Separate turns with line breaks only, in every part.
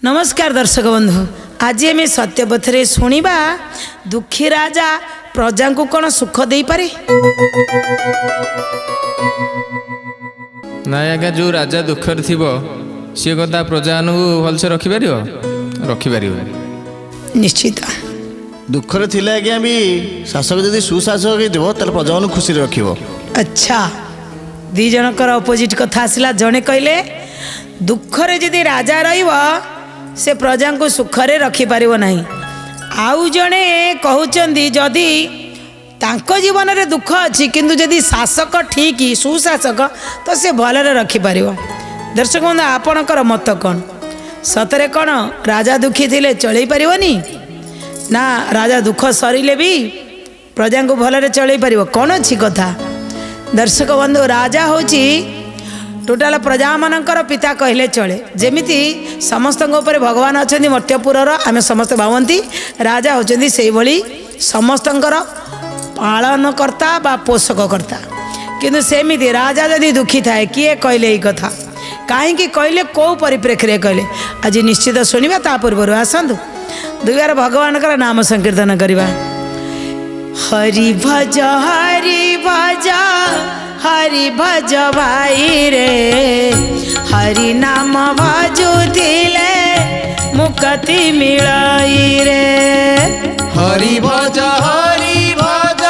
नमस्कार दर्शक बंधु, आज आम सत्यपथरे शुणा दुखी राजा प्रजा को कौन सुख दे पारे।
ना आज्ञा जो राजा दुखर थी सी कदा प्रजा भलसे रखिपर
निश्चित
दुखर थिले आज्ञा भी शासक जदि सुशासक होता प्रजा खुशी रख।
अच्छा, दी जनकर अपोजिट कथा आसला। जड़े कहले दुखरे जदि राजा से प्रजा को सुखरे रखिपर ना। आउ जड़े कहते जदि तांको जीवन में दुख अच्छी किंतु जदि शासक ठीक सुशासक तो से भलरे रखिपर। दर्शक बंधु, आपणकर मत कौन? सतरे कौन राजा दुखी थिले चल पारनी ना राजा दुख सरिले भी प्रजा को भलरे चल पार? कौन अच्छी कथा? दर्शक बंधु, राजा होची टोटाल प्रजा मानकर पिता कहले चले। जेमिति समस्त भगवान अच्छा मर्त्यपुरर आम समस्त भावती राजा होचंदी से भली समस्तंकर पालनकर्ता बा पोषककर्ता। किंतु सेमिति राजा जदि दुखी थाए किए कहले ये कथा कहीं कहले कौ परिप्रेक्षी कहले आज निश्चित शुणा। ता पूर्व आसतु दुबार भगवान का नाम संकीर्तन करवा। हरि भज हरि भज हरि भज भाई रे, हरि नाम भजुथिले मुक्ति मिलई रे।
हरि भज हरि भज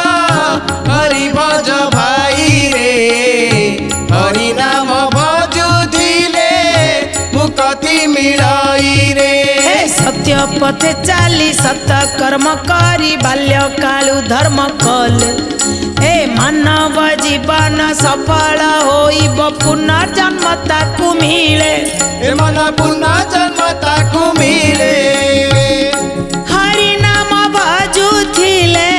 हरि भज भाई रे, हरि नाम भजुथिले मुक्ति मिलई रे।
सत्य पथे चाली सत कर्म करी बाल्य कालु धर्म कल मानव जीवन सफल होइब पुनर्जन्म ताकु मिले।
मन पुनर्जन्म ताकु मिले।
हरि नाम भजुथिले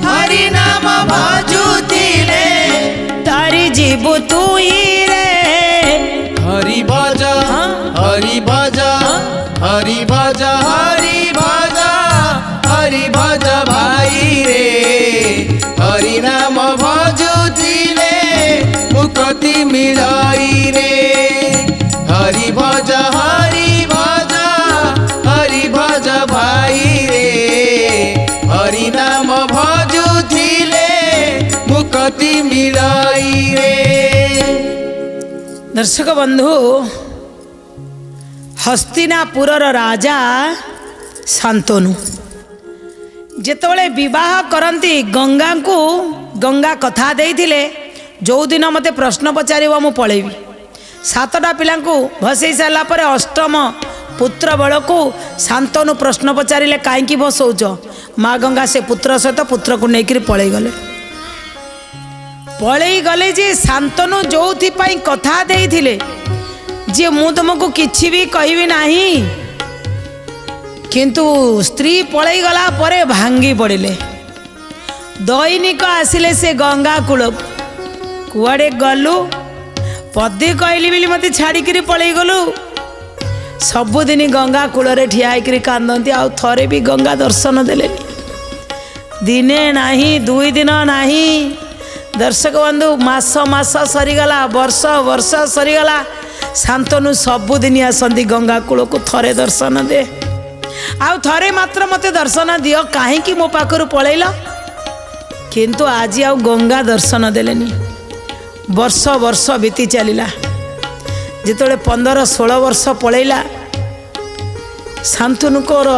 हरि नाम भजुथिले
तारी जीव तुई रे।
हरि भज हरि भज हरि भज हरि भज हरि भज भाई रे, हरि नाम भजुथिले मुक्ति मिलई रे। हरि भज हरि भज हरि भज भाई रे, हरि नाम भजुथिले मुक्ति मिलई रे।
दर्शक बंधु, हस्तिनापुरर राजा शांतनु जेतबले विवाह करती गंगा को गंगा कथा देइथिले जो दिन मते प्रश्न पचारिबो मु पळेबी। 7टा पिला भसई सारा पर अष्टम पुत्र बल को शांतनु प्रश्न पचारिले कहीं भसौच? माँ गंगा से पुत्र सहित पुत्र को लेकर पलई गले जे शांतनु जो कथा देइथिले जे मु तुमको किछि भी कहबी नाही, किंतु स्त्री पलई गला परे भांगी पड़े। दैनिक आसिले से गंगा कूल कुआड़े गलु पदे कहली बोली मत छाड़ी पलई गलु। सबुदिन गंगा कूल ठिया कांदती आउ थरे भी गंगा दर्शन देले। दिने नाही दुई दिन नाही। दर्शक बंधु, मास मास सरीगला, वर्ष वर्ष सरीगला। शांतनु सबुदिन आसती गंगा कूल को थरे दर्शन दे। आउ थरे मात्र मते दर्शन दियो कहीं मो पाखरु पलैल। किंतु आज आउ गंगा दर्शन देलेनी। वर्ष वर्ष बीती चलला। जिते 15-16 वर्ष पलैला शांतनुकर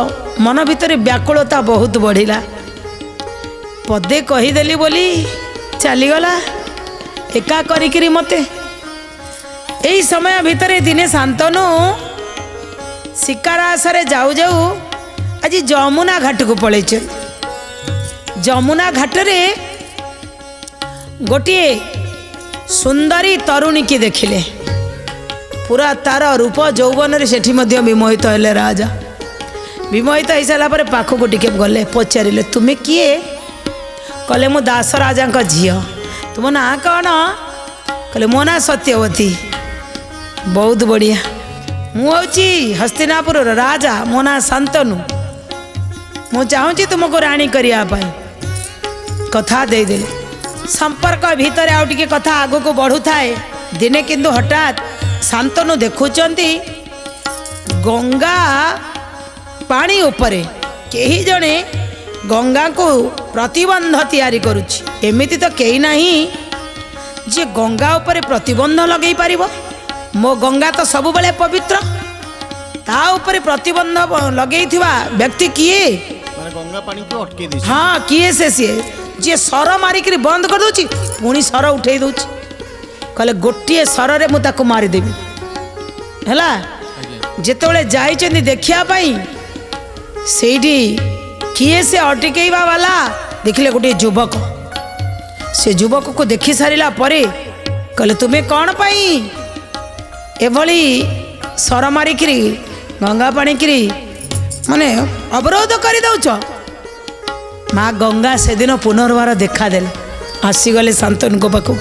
मन भितर व्याकुलता बहुत बढ़िला। पदे कहीदेली बोली चलीगला एका करिकिरी मते। यही समय भितर दिने शांतनु शिकार आशरे जाऊ जाऊ आज जमुना घाट को पलैच। जमुना घाट रे गोटे सुंदरी तरुणी की देखिले। पूरा तार रूप यौवन रे सेठी मध्य विमोहित हेले राजा। विमोहित हो सारा पर पाखक टिके गले पचारे तुम्हें किए? कहले मु दास राजा का झील। तुम ना कौन? कहले मो ना सत्यवती। बहुत बढ़िया। मुझे हस्तिनापुर राजा, मो ना शांतनु। मु चाहूँगी तुमको राणी करने कथा देदेले। संपर्क भितर आउ टिके कथा आगो को बढ़ू थाए। दिने किंतु हठात शांतनु देखुंट गंगा पानी उपरे केही जणे गंगा को प्रतिबंध तैयारी करुछि। एमिति तो केही नहीं जे गंगा उपरे प्रतिबंध लगेई पारिबो। मो गंगा तो सबुबले पवित्र, ता उपरे प्रतिबंध लगेइथिबा व्यक्ति किए?
ମାନେ ଗଙ୍ଗା ପାଣିକୁ ଅଟକେଇ ଦେଇଛି।
हाँ किए से जे सर मारिक बंद कर दूची पुणी सर उठे दूची कहले गोटे सर रे मु ताको मारिदेवी है। जिते जाइछन्ति देखिया पाई सेठी किए से अटकेवा वाला देखिले गोटे युवक। से युवक को देखि सारिला परे कहले तुम्हें कौन पाई एभली सर मारिकी गंगा पानी की माने अवरोध कर दौच? माँ गंगा से दिन पुनर्वार देखा देला, आसीगले शांतनु को पाखक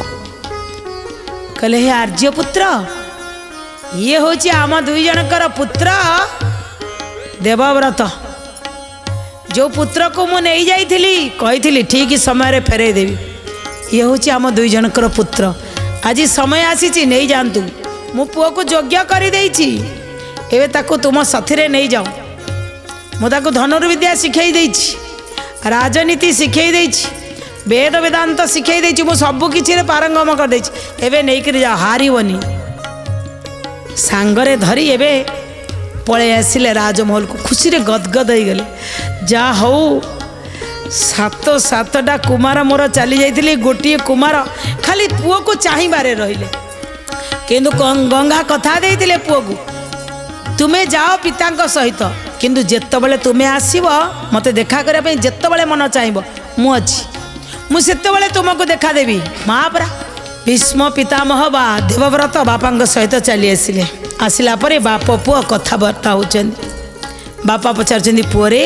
कहले हे आर्यपुत्र ये हूँ आम दुई जनकर पुत्र देवव्रत। जो पुत्र को मु नहीं जाइथिली कही ठीक समय फेरई देवी, ये हूँ आम दुई जनकर पुत्र। आज समय आसी नहीं जातु, मु पुओ को योग्य कर एवं ताकू तुम साथी नहीं जाओ। मुझे धनुर्विद्या शिखई देछि, राजनीति शिखई देछि, वेद वेदांत शिखई देछि, मु सब किछि पारंगम कर देछि। एबे नहीं कर जा हारिबनी सांगरे धरी एबे पळे आसिले राजमहल को। खुशी रे गदगद हो गले। जा हौ सातटा कुमार मोर चली जाइथिले, गोटे कुमार खाली पुओ को चाहिबारे रहिले। किंतु गंगा कथा देइथिले पुओ को तुम्हें जाओ पिता सहित, किंतु जेतबले तुम्हें आसीब मते देखा करबा पई जेतबले मन चाहिबो मु अछि, मु सेतबले तुमको देखा देबी। महापरा भीष्म पितामह बा देवव्रत बापांग सहित चली आसिले। आसिला परे बाप पुओ कथाबार्ता होचंदी। बापा पचारचंदी पुओ रे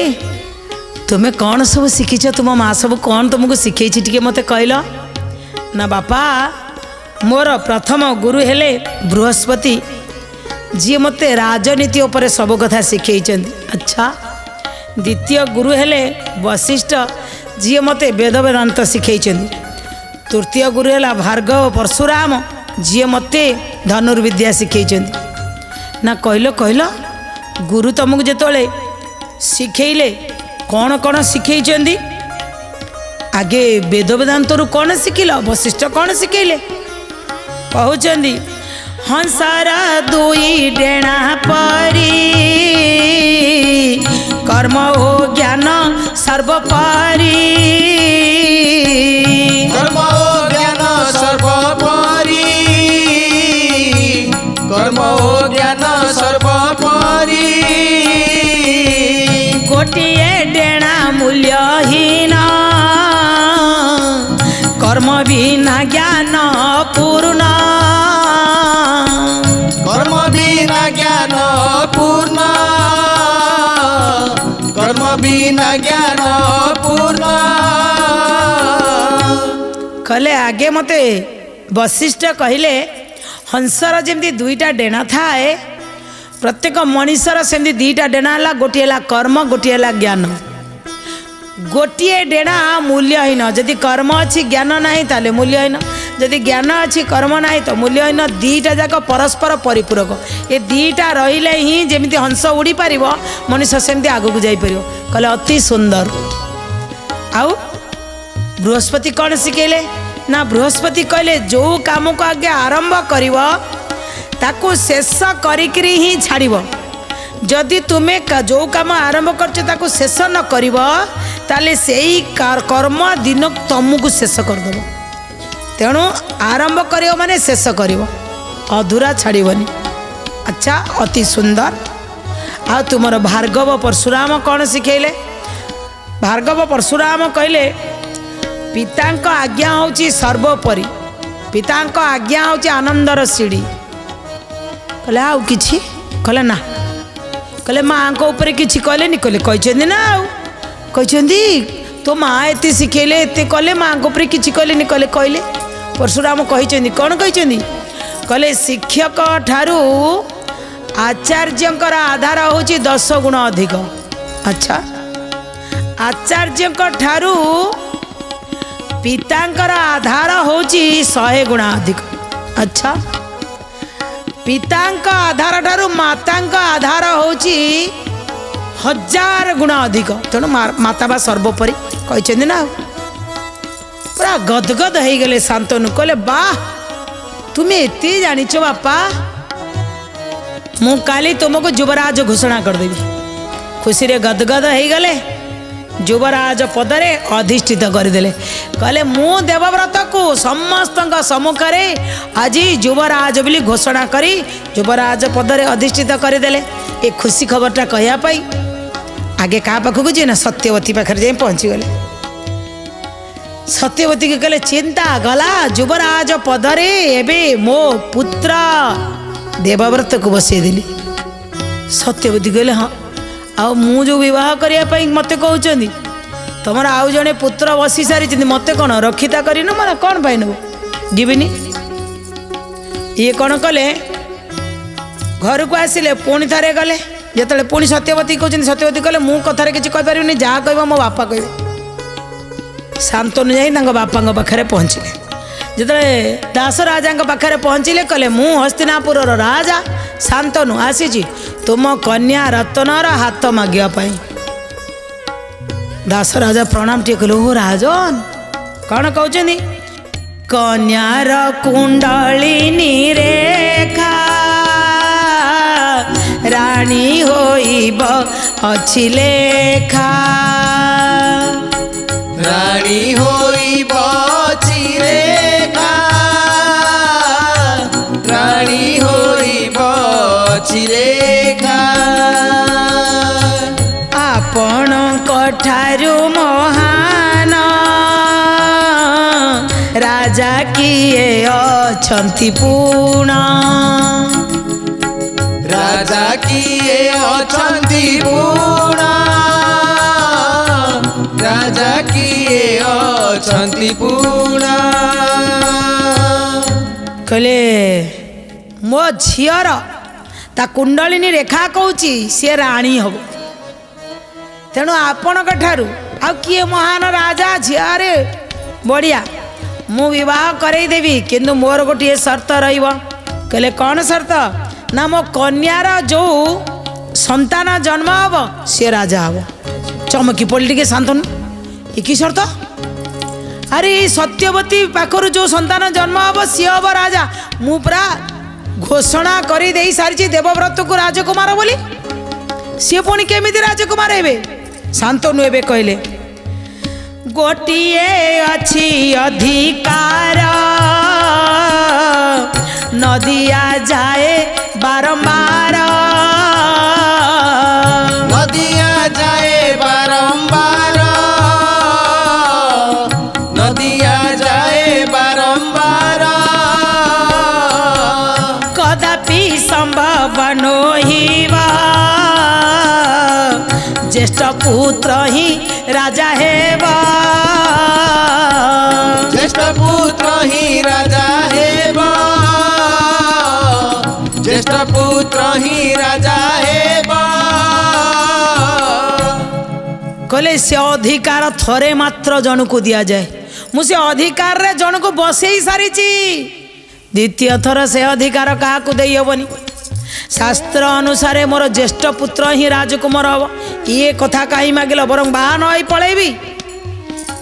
तुम्हें कौन सब शिखीच, तुम माँ सब कौन तुमको शिखई टिके मते कहल ना? बापा मोर प्रथम गुरु हेले बृहस्पति, जी मते राजनीति उपरे सब कथा शिखई। अच्छा द्वितीय गुरु हेले वशिष्ठ, जी मते वेद वेदांत शिखई। तृतीय गुरु है भार्गव परशुराम, जी मते धनुर्विद्या शिखई। ना कहल कहल गुरु तुमको जिते शिखेले कौन कौन शिखई? आगे वेद वेदांत रु कौन शिखिल? वशिष्ठ कौन शिखेले? कहउचंदी हंसारा दुई डेणा परी कर्म हो ज्ञान सर्वपरी।
कर्म हो ज्ञान सर्वपरी, कर्म हो ज्ञान सर्वपरी।
गोटिए डेणा मूल्यहीन कर्म बिना ज्ञान पूर्ण।
कर्म बिना ज्ञान पूर्ण, कर्म बिना ज्ञान पूर्ण।
कहले आगे मते वशिष्ठ कहले हंसर जमी दुईटा डेणा थाए, प्रत्येक मनीषर सेमती दुईटा डेणा है, गोटे है कर्म, गोटे है ज्ञान। गोटे डेणा मूल्यहीन, जदि कर्म अच्छी ज्ञान नहीं ताले मूल्यहीन, जदि ज्ञान अच्छी कर्म नहीं तो मूल्यहीन। दीटा जाक परस्पर परिपूरक, ये दीटा रहिले ही जमी हंस उड़ी पार मनुष्य सेमती आग को जापर। कहले अति सुंदर। आउ बृहस्पति कौन शिखेले ना? बृहस्पति कहले जो काम को आगे आरंभ करिव ताकू शेष करिकरी ही छाड़िब। जदि तुम्हें जो काम आरंभ करछ ताकू शेष न करिव ताले सेही कर्म दिन तुमको शेष करदेव। तेणु आरंभ करियो माने शेष करियो, अधूरा छाड़िबनी। अच्छा अति सुंदर। आ तुमर भार्गव परशुराम कौन शिखेले? भार्गव परशुराम कहले पितांक आज्ञा होची सर्वोपरि, पितांक आज्ञा होची आनंदर सीढ़ी। कहले आउ किछि? कहले ना। कहले माँ को ऊपर किछि कहलेनी? कहले कहछन्ती ना। आउ कहछन्ती तो माँ एते शिखेले एते कले, माँ को ऊपर किछि कहलेनी? कहले कहले परशुराम कहछन्ती। कौन कहछन्ती? कहले शिक्षक ठारू आचार्यंकर आधार होची 10 गुण अधिक। अच्छा आचार्यंक ठारू पितांकर आधार होची 100 गुण अधिक। अच्छा पितांक आधार ठारू मातांक आधार होची 1000 गुण अधिक। तेणु माता बा सर्वोपरि कहते ना। पूरा गदगद हो गले शांतनु कहले वाह तुम्हें एत जानिच बापा मु काली तुमको युवराज घोषणा करदेवी। खुशी रे गदगद हो गले युवराज पदरे अधिष्ठित करदेले। कहले मु देवव्रत को समस्त सम्मुखें आज युवराज बोली घोषणा करी युवराज पदरे अधिष्ठित करदेले। ए खुशी खबरटा कहवाई आगे क्या पाखक जी ना सत्यवती पाखे जाए पहुँची गले। सत्यवती के कहले चिंता गला युवराज पदरे एबे मो पुत्र देवव्रत को बसईदेली। सत्यवती कहले हाँ आ मु जो विवाह करने मत कहते तुम आउ जड़े पुत्र बसी सारी मत कौन रक्षिता कर माना कौन पाई नब जीविनी। ये कौन कले घर को आसिले पुणी थे गले जिते पुणी सत्यवती कहते सत्यवती कहले मु कथार किसी कहीपरि जहाँ कह मो बापा कहे। शांतनु जा बापा पाखे पहुँचले जिते दास राजा पाखे पहुँचले कहले मु हस्तिनापुर राजा शांतनु आसी तुम कन्या रत्नर हाथ मागियापाई। दास राजा प्रणाम टे कहले ओ राजन कौन कहते कन्यार कुंडलिनी रेखा रानी होइब अछि लेखा।
रानी होइब अछि लेखा रानी होइब अछि लेखा।
आपण कठारु महान राजा किए अछंती पूर्ण।
राजा किए अछंती पूर्ण राजा किए अछंती पूर्ण।
कहले मो झीर ता कुंडलिनी रेखा कहूची सी राणी हम तेणु आपण ठारू आ किए महान राजा झीरे बढ़िया मु विवाह करईदेवी किंतु मोर गोटे शर्त रहिब। कहले कौन शर्त ना मो कन्यार जो संतान जन्म हम सी राजा हम। चमकी पड़ी टे शांतनु एक शर्त अरे सत्यवती पाखर जो संतान जन्म हम सी हम राजा मु पूरा घोषणा कर दे सारी देवव्रत को राजकुमार बोली सी पुणी केमिति राजकुमार हे। शांतनु एबे कहले गोटिए अछि अधिकार नदिया जाए बारंबार।
नदिया जाए बारंबार नदिया जाए बारंबार।
कदापि संभव नोहिबा ज्येष्ठ पुत्र ही राजा हेबा।
ज्येष्ठ पुत्र ही राजा हेबा ज्येष्ठ पुत्र ही राजा हेबा।
कहले से अधिकार थरे मात्र जन को दि जाए मुझे अधिकार रे जन को बसई सारी द्वितीय थर से अधिकार क्या दे हेबनी। शास्त्र अनुसार मोर ज्येष्ठ पुत्र ही राजकुमार हम ये कथा कहीं मागिल बरं बाहा नई पलैबी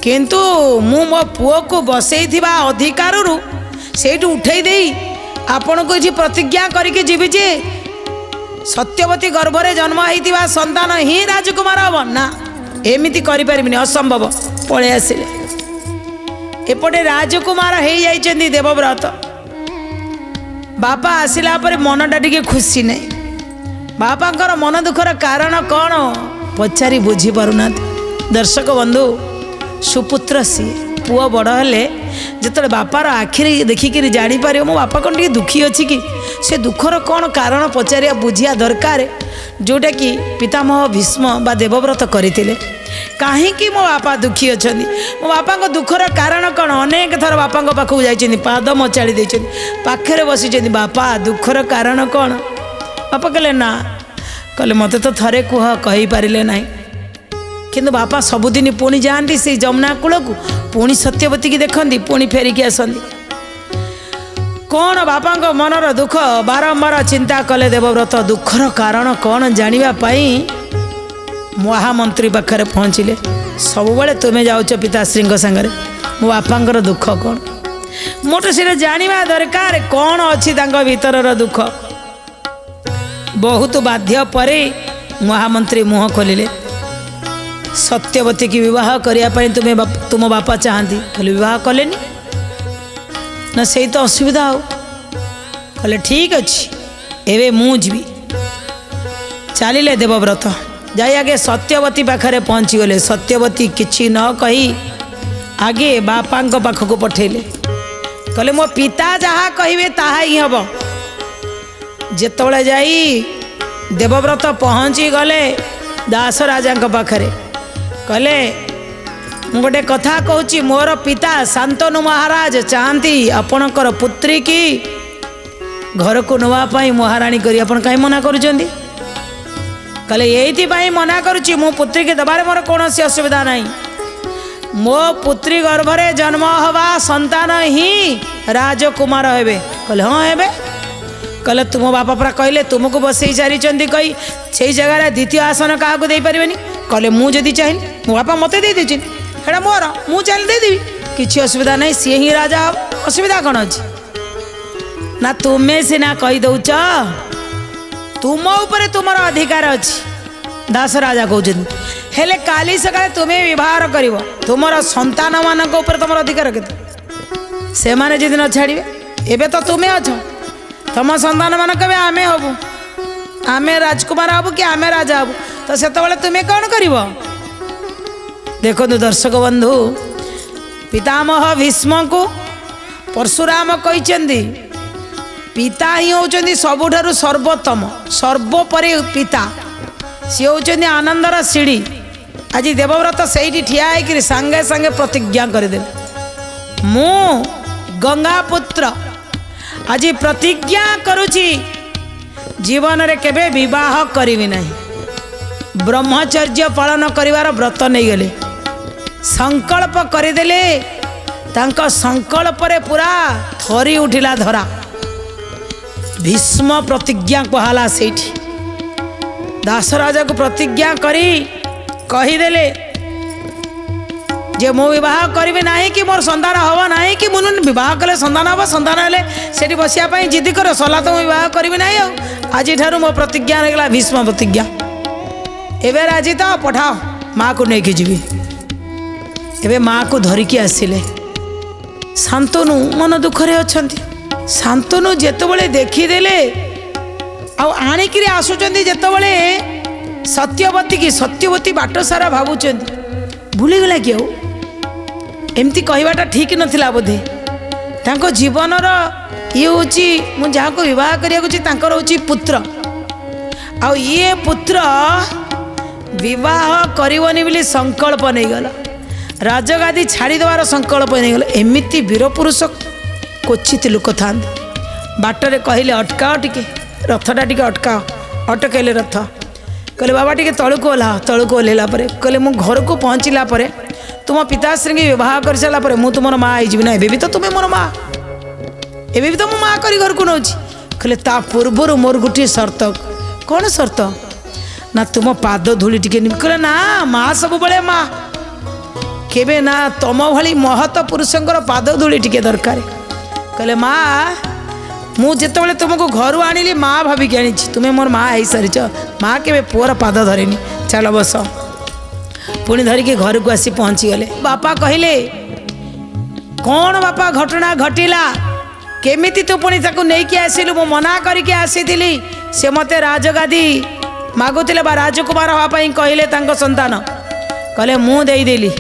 किंतु मु मो पुओ को बसई थिबा अधिकार से उठे दे आपण को ये प्रतिज्ञा करके जीवी जे सत्यवती गर्भरे जन्म होता संतान ही राजकुमार हम ना एमती करें असंभव पलि आसिले। एपटे राजकुमार हो जाइछन्ति देवव्रत बापा आसिला पर मनटा टिके खुशी नहीं। बापांकर मन दुखर कारण कौन पचारि बुझी पारुना। दर्शक बंधु सुपुत्र सी पुआ बड़ हेले जिते बापार आखिरी देखिकी जापर मो बापा कौन टे दुखी अच्छी कि से दुखर कौन कारण पचारिया बुझिया दरकार जोटा कि पितामह भीष्म बा देवव्रत करते कहीं मो बापा दुखी अच्छा मो बापा दुखर कारण कौन अनेक थर बापा पाखक जाइए पाद मचाड़ी देते पाखे बसी बापा दुखर कारण कौन बापा कहले ना कहले मत तो थरे कुह कही पारे ना किंतु बापा सबुदिन पुणी जाती से जमुना कूल को पुणी सत्यवती की देखती पुणी फेरिकी आसती कौन बापा मनर दुख बारंबार चिंता कले देवव्रत दुखर कारण कौन जानिबा पाई महामंत्री पाखे पहुँचिले सब बेले तुम्हें जाऊच पिताश्री सागर मो बापांकर दुख कौन मोटे से जानिबा दरकार कौन अच्छी भीतर दुख बहुत बाध्य परे महामंत्री मुह खोलिले सत्यवती की विवाह करने तुम बापा चाहती कहले विवाह कलेनी ना से तो असुविधा हो कहले ठीक अच्छी एवं मुझी चलिए देवव्रत जाई आगे सत्यवती पाखे पहुँची गले सत्यवती किछि न कही आगे बापा पाखक पठेले कहले मो पिता जहाँ कहे ताहा ही हम जेतोले जाई देवव्रत पहुँची गले दास राजा पाखरे कहले मु गोटे कथा कहूँ मोर पिता शांतनु महाराज चाहती आपणकर पुत्री की घर को नवापाई महाराणी करी आपण कहीं मना करुचंदी कहले यही मना करुच्ची मो पुत्री के दबारे मोर कौन असुविधा नहीं मो पुत्री गर्भरे जन्म हवा संतान ही राजकुमार हेबे कहले हाँ हेबे कहले तुम बापा परा कहले तुमको बसई सारी कही से जगह द्वितीय आसन क्या दे पारे कहले मुझे चाहिए मो बापा मत दे देछि हेड़ा मोर मु चाहिए देदेवी किसी असुविधा नहीं सी ही राजा असुविधा कौन अच्छी ना तुम्हें सीना कही दौच तुम उपरे तुमर अधिकार अच्छी दास राजा कहते हेले काली सकाଳେ तुम्हें विवाह कर तुमर संतान मान तुम अधिकार के से माने जिद न छाड़े एबे तो तुम्हें अछ तुम संतान मान कहे आमे हबु आमे राजकुमार हबु कि आमे राजा हबु तो से तुम्हें कौन कर देखो दर्शक बंधु पितामह भीष्म को परशुराम कहते पिता ही होचंदी सबुठारु सर्वोत्तम सर्वोपरि पिता सी होचंदी आनंदर सीढ़ी आज देवव्रत से ठिया होकर सांगे सांगे प्रतिज्ञा करदे मु गंगा पुत्र आज प्रतिज्ञा करुची जीवन रे केबे विवाह करिवि नहीं ब्रह्मचर्य पालन करिवार व्रत नहीं गले संकल्प करदेले तांका संकल्प रे पूरा थरी उठिला धरा भीष्म प्रतिज्ञा कहला से दास राजा को प्रतिज्ञा करी कहीदेले जे मो विवाह करी ना कि मोर संतान हम ना कि मुझे विवाह कले संतान हम संतान हेले से बसापी जिद कर सला तो विवाह करी ना आज ठार मो प्रतिज्ञा रहा भीष्म प्रतिज्ञा एवं राजी तो पठाओ माँ को लेकिन जीवी एवं माँ को धरिकी आसिले शांतनु मन दुखरे अच्छा शांतनु जितेबले देखीदेले आणिक आसुच्च जितेबले सत्यवती की सत्यवती बाट सारा भावुं भूलीगला कि एमती कहवाटा ठीक नथिला बोधे तांको जीवनर ये हूँ मुझे विवाह कर पुत्र आ ये पुत्र विवाह करनी बोली संकल्प नहीं गला राजगादी छाड़ीदेवार संकल्प नहीं गला एमती वीरपुरुष क्वचित लोक था बाटरे कहले अटकाओ टिके रथटा टिके अटकाओ अटकैले रथ कहले बाबा टिके तलू ओह्लाओ तलू ओह्लैला कहले मु घर को पहुँचला तुम पिताश्री की विवाह कर सारापर मु तुम माँ हो ना एबी तो तुम्हें मोर माँ एबी भी तो मो माँ कर घर को नौ कहले ता पूर्वर मोर गोटे शर्त कौन शर्त ना तुम पाद धूली टिके कहले ना माँ सब बड़े माँ केबे ना तम भली महत पुरुषंकर पाद धूली टिके दरकार कहले माँ मु जितेबाला तुमको घर आनिली माँ भाविकी आनी तुम्हें मोर माँ हो सारीच माँ के पुअर पाद धरेनी चल बस पुणी धरिकी घर को आसी पहुँची गले बापा कहले कौन बापा घटना घटिला केमिति तू पुणी ताकू नहीं आसिलु मु मना करके आसी से मते राजगादी मागुले राजकुमार हाँपाई कहले संतान कहले मु देदेली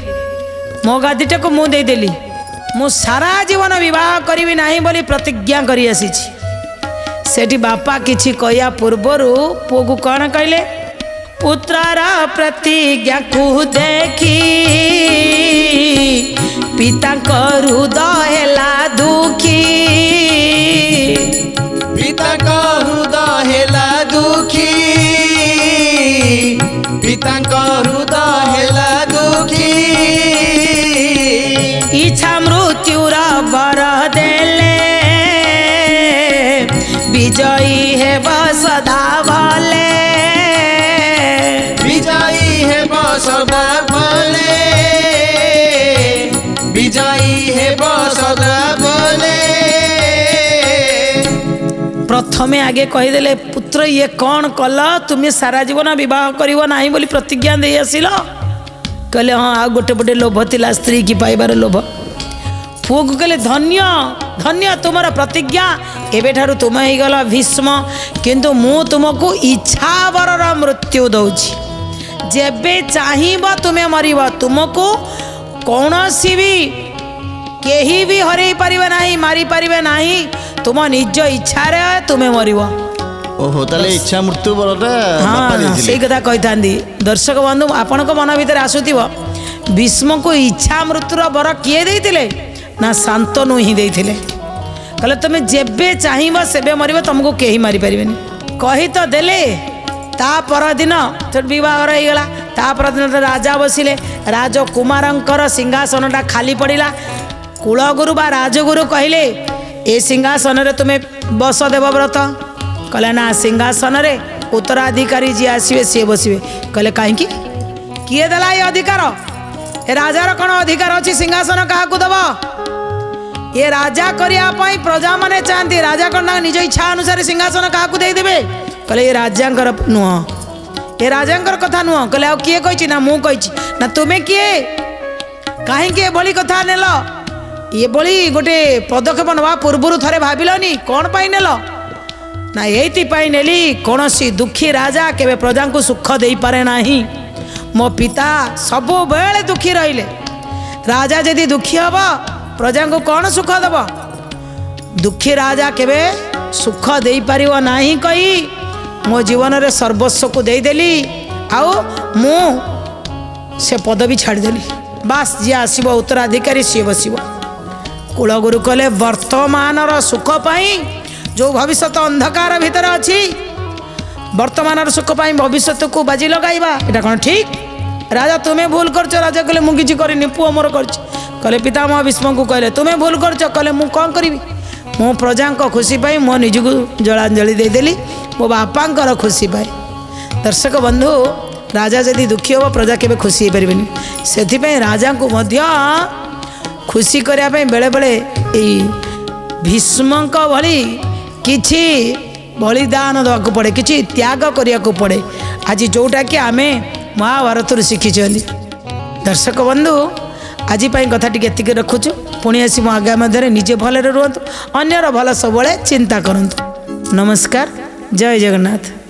मो गादीटा को मु देदेली मु सारा जीवन विवाह करी ना बोली प्रतिज्ञा करी आसी सेठी बापा किछि कहया पूर्वर पुओ को कौन कहले पुत्रार प्रतिज्ञा को देखी पिता हृदय हेला दुखी
पिता हृदय हेला दुखी पिता हृदय हेला दुखी
इच्छा मृत्युर बर देले प्रथमे आगे कहीदेले पुत्र ये कौन कल तुम्हें सारा जीवन विवाह कर ना बोली प्रतिज्ञा दे आसिल कहले हाँ आ गोटे पटे लोभ थिला स्त्री की पाइबार लोभ पुओ को कहले धन्य धन्य तुमर प्रतिज्ञा एबेठारु तुम हो गल भीष्म किंतु मु तुमको इच्छावर मृत्यु दौची जेबे चाहिब तुम्हें मरिब तुमको कौन सी भी केही भी हरई पारिबे नाही मारी पारिबे नाही तुम निज इच्छा रे तुम्हें मरिब
ओहो ताले इच्छा मृत्यु बरटा बापा
हाँ
देथिले
से कथा कही दर्शक बंधु आपण मन भितर आसुथिब भीष्म को इच्छा मृत्युर बर किए देइथिले ना शांतनु ही देइथिले कहले तुम जेबे चाहिब सेबे मरिब तुमको केही मारी पारिबेनी कही तो देले ता परदिन विवाह रहीगला ता परदिन राजा बसिले राजकुमारंकर सिंहासनटा खाली पड़ा कुलगुरु बा राजगुरु कहले ए सिंहासन रे तुम्हें बस देवव्रत कहले ना सिंहासन रे उत्तराधिकारी जी आसवे सी बसवे कहले कहीं किए देला ये अधिकार ए राजार कौन अधिकार अच्छी सिंहासन क्या दब ये राजा करने प्रजा मैंने चाहती राजा कौन निज इच्छा अनुसार सिंहासन क्या देदेवे कहले ये राजांकर नुह ये राजांकर कथा नुह कहले आ किए कही ना मु कही ना तुम्हें किए कहीं भली कथा नेल ये भली गोटे पदक्षेप नवा पूर्वर थे भाविलनी कौन पाई नेल ना ये नेली कौन सी दुखी राजा केवे प्रजा को सुख दे पारे नाही मो पिता सबु बेले दुखी रहिले राजा यदि दुखी हम प्रजा को कौन सुख दब दुखी राजा केवे सुख दे पारिव नाही कही मो जीवन रे सर्वस्व को देदेली आउ मु से पदवी छाड़देली बास जी आसब उत्तराधिकारी सी बसब कुलगुरु कहले वर्तमान सुख पाई जो भविष्य अंधकार भितर अच्छी वर्तमान सुख पाई भविष्य को बाजी लगाइबा एटा कौन ठीक राजा तुम्हें भूल करछ राजा कहले मु किछि करिनी पुओ मोर करछ कहले पितामह भीष्म को कहले तुम्हें भूल करछ कहले मु कौन करिवि मो प्रजा खुशी पाई मो निजको जलांजलि देदेली मो बापांकर खुशी पाए दर्शक बंधु राजा यदि दुखी हो प्रजा केबे खुशी हो पारिबेनी सेथिपई राजा को मध्य खुशी करिया पई बेले बेले एई भीष्मक भली किछि बलिदान देवाक पड़े किछि त्याग करिया को पड़े आज जोटा कि आमे महाभारत शिखी दर्शक बंधु आज कथा टी रखुचु पुणी आसी मो आगामी मध्य निजे भले रुहतु अन्यर भल सब चिंता करंतु नमस्कार जय जगन्नाथ।